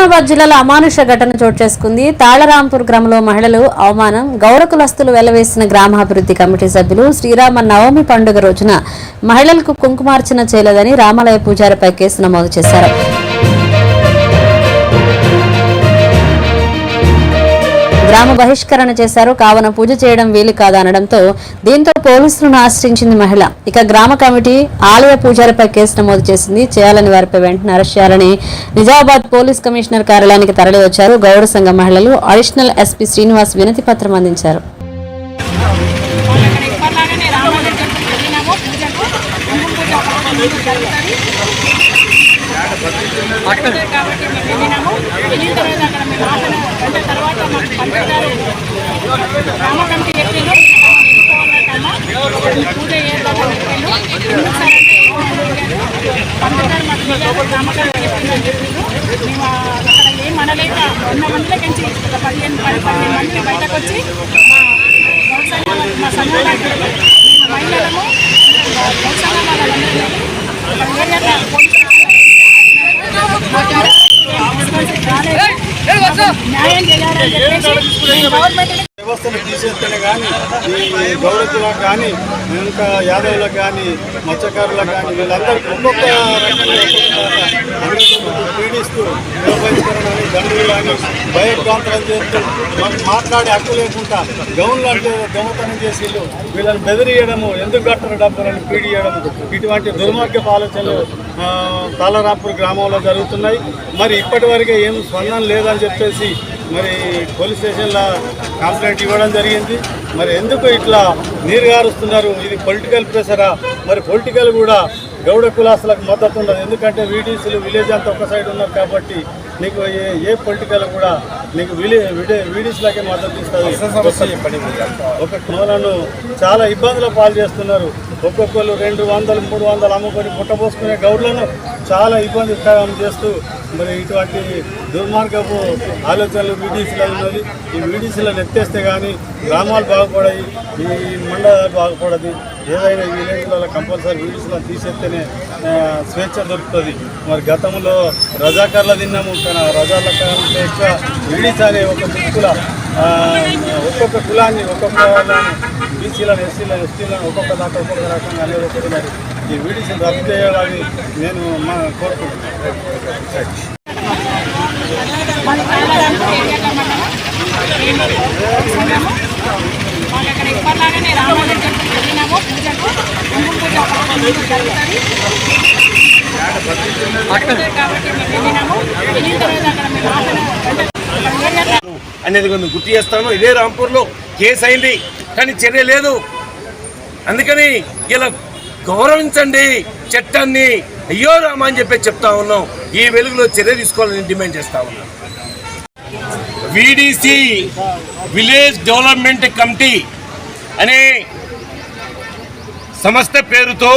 నిజామాబాద్ జిల్లాలో అమానుష ఘటన చోటు చేసుకుంది. తాళరాంపూర్ గ్రామంలో మహిళలు అవమానం. గౌడ కులస్తులు వెల్లవేసిన గ్రామాభివృద్ధి కమిటీ సభ్యులు శ్రీరామ నవమి పండుగ రోజున మహిళలకు కుంకుమార్చన చేయలేదని రామాలయ పూజారిపై కేసు నమోదు చేశారు. గ్రామ బహిష్కరణ చేశారు. కావున పూజ చేయడం వీలు కాదనడంతో దీంతో పోలీసులను ఆశ్రయించింది మహిళ. ఇక గ్రామ కమిటీ ఆలయ పూజారిపై కేసు నమోదు చేసింది. చేయాలని వారిపై వెంటనే అరెస్ట్ చేయాలని నిజామాబాద్ పోలీస్ కమిషనర్ కార్యాలయానికి తరలివచ్చారు. గౌడ సంఘ మహిళలు అడిషనల్ ఎస్పీ శ్రీనివాస్ వినతి పత్రం అందించారు. మనలేక 100 మందిలోకించి 15 మంది బయటకు వచ్చి మా సంఘాలు మహిళలను న్యాయం చేయాలని చెప్పేసి గవర్నమెంట్ వ్యవస్థను తీసేస్తేనే కానీ ఈ గౌరవులకు కానీ ఇంకా యాదవులకు కానీ మత్స్యకారులకు కానీ వీళ్ళందరికీ ఒక్కొక్క పీడిస్తూ నిరవహించడానికి దండులు కానీ భయోద్వాంతరం చేస్తూ మాట్లాడే హక్కు లేకుండా గౌన్లు అంటే దొంగతనం చేసి వీళ్ళని బెదిరియడము, ఎందుకు కట్టరు డబ్బులను పీడియడము, ఇటువంటి దుర్మార్గపు ఆలోచనలు తాళరాంపూర్ గ్రామంలో జరుగుతున్నాయి. మరి ఇప్పటి వరకే ఏం స్పందన లేదని చెప్పేసి మరి పోలీస్ స్టేషన్లో కంప్లైంట్ ఇవ్వడం జరిగింది. మరి ఎందుకు ఇట్లా నీరు గారుస్తున్నారు? ఇది పొలిటికల్ ప్రెషరా? మరి పొలిటికల్ కూడా గౌడ కులాసులకు మద్దతు ఉండదు. ఎందుకంటే వీడీసీలు విలేజ్ అంతా ఒక సైడ్ ఉన్నారు కాబట్టి నీకు ఏ పొలిటికల్ కూడా నీకు వీడీసీలకే మద్దతు ఇస్తుంది. ఒక కులాలను చాలా ఇబ్బందుల పాలు చేస్తున్నారు. ఒక్కొక్కరు 200, 300 అమ్ముకొని పుట్టబోసుకునే గౌడ్లను చాలా ఇబ్బంది చేస్తూ మరి ఇటువంటి దుర్మార్గపు ఆలోచనలు వీడీసీలో ఉన్నది. ఈ వీడీసీలను ఎత్తేస్తే కానీ గ్రామాలు బాగుపడాయి, ఈ మండలాలు బాగుపడదు. ఏదైనా ఈ విలేజ్లలో కంపల్సరీ వీడీసీలను తీసేస్తేనే స్వేచ్ఛ దొరుకుతుంది. మరి గతంలో రజాకార్లు తిన్నాము, కానీ రజాల కంటే ఎక్కువ వీడీసీ అనే ఒక ముక్కుల ఒక్కొక్క కులాన్ని, ఒక్కొక్క వాళ్ళని, బీసీలను, ఎస్సీలను, ఎస్టీలను ఒక్కొక్క దాకా ఒక్కొక్క రకంగా అనేది ఒకటి. మరి ఈ వీడీసీని రద్దు చేయాలని నేను కోరుకుంటున్నాను. అనేది గుర్తు చేస్తాను. ఇదే రాంపూర్లో కేసు అయింది, కానీ చర్య లేదు. అందుకని ఇలా గౌరవించండి చట్టాన్ని, అయ్యో రామా అని చెప్పి చెప్తా ఉన్నాం. ఈ వెలుగులో చర్య తీసుకోవాలని డిమాండ్ చేస్తా ఉన్నాం. వీడీసీ విలేజ్ డెవలప్మెంట్ కమిటీ అనే సంస్థ పేరుతో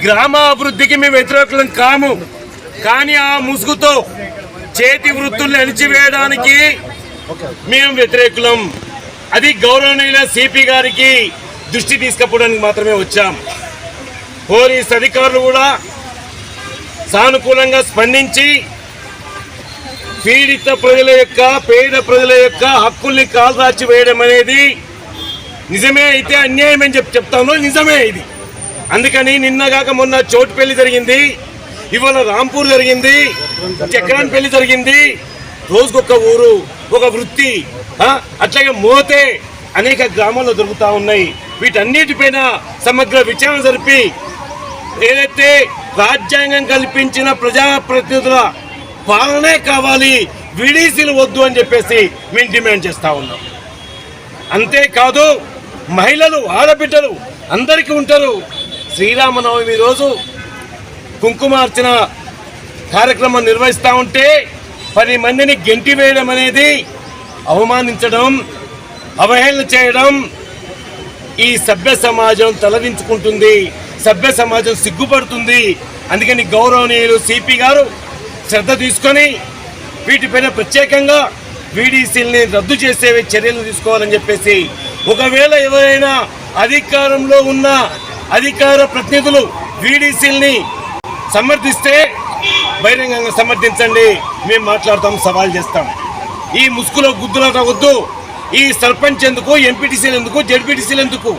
గ్రామాభివృద్ధికి మేము వ్యతిరేకులం కాము, కానీ ఆ ముసుగుతో చేతి వృత్తుల్ని అణిచివేయడానికి మేము వ్యతిరేకులం. అది గౌరవనీయుల సిపి గారికి దృష్టి తీసుకపోవడానికి మాత్రమే వచ్చాం. పోలీస్ అధికారులు కూడా సానుకూలంగా స్పందించి పీడిత ప్రజల యొక్క, పేద ప్రజల యొక్క హక్కుల్ని కాల్రాచి వేయడం అనేది నిజమే అయితే అన్యాయం అని చెప్తాను. నిజమే ఇది. అందుకని నిన్నగాక మొన్న చోటుపల్లి జరిగింది, ఇవాళ రాంపూర్ జరిగింది, చక్రాన్పల్లి జరిగింది. రోజుకొక ఊరు, ఒక వృత్తి, అట్లాగే మోతే అనేక గ్రామాల్లో దొరుకుతూ ఉన్నాయి. వీటన్నిటిపైన సమగ్ర విచారణ జరిపి ఏదైతే రాజ్యాంగం కల్పించిన ప్రజాప్రతినిధుల పాలనే కావాలి, వీడీసీలు వద్దు అని చెప్పేసి మేము డిమాండ్ చేస్తూ ఉన్నాం. అంతేకాదు మహిళలు, ఆడబిడ్డలు అందరికీ ఉంటారు. శ్రీరామనవమి రోజు కుంకుమార్చన కార్యక్రమం నిర్వహిస్తూ ఉంటే 10 మందిని గెంటి వేయడం అనేది అవమానించడం, అవహేళన చేయడం. ఈ సభ్య సమాజం తలదించుకుంటుంది, సభ్య సమాజం సిగ్గుపడుతుంది. అందుకని గౌరవనీయులు సిపి గారు శ్రద్ధ తీసుకొని వీటిపైన ప్రత్యేకంగా వీడీసీల్ని రద్దు చేసే చర్యలు తీసుకోవాలని చెప్పేసి, ఒకవేళ ఎవరైనా అధికారంలో ఉన్న అధికార ప్రతినిధులు వీడీసీల్ని సమర్థిస్తే బహిరంగంగా సమర్థించండి, మేము మాట్లాడతాం, సవాల్ చేస్తాం. ఈ ముసుగులో గుద్దులో తగ్గొద్దు. ఈ సర్పంచ్ ఎందుకు, ఎంపీటీసీలు ఎందుకు, జెడ్పీటీసీలు ఎందుకు?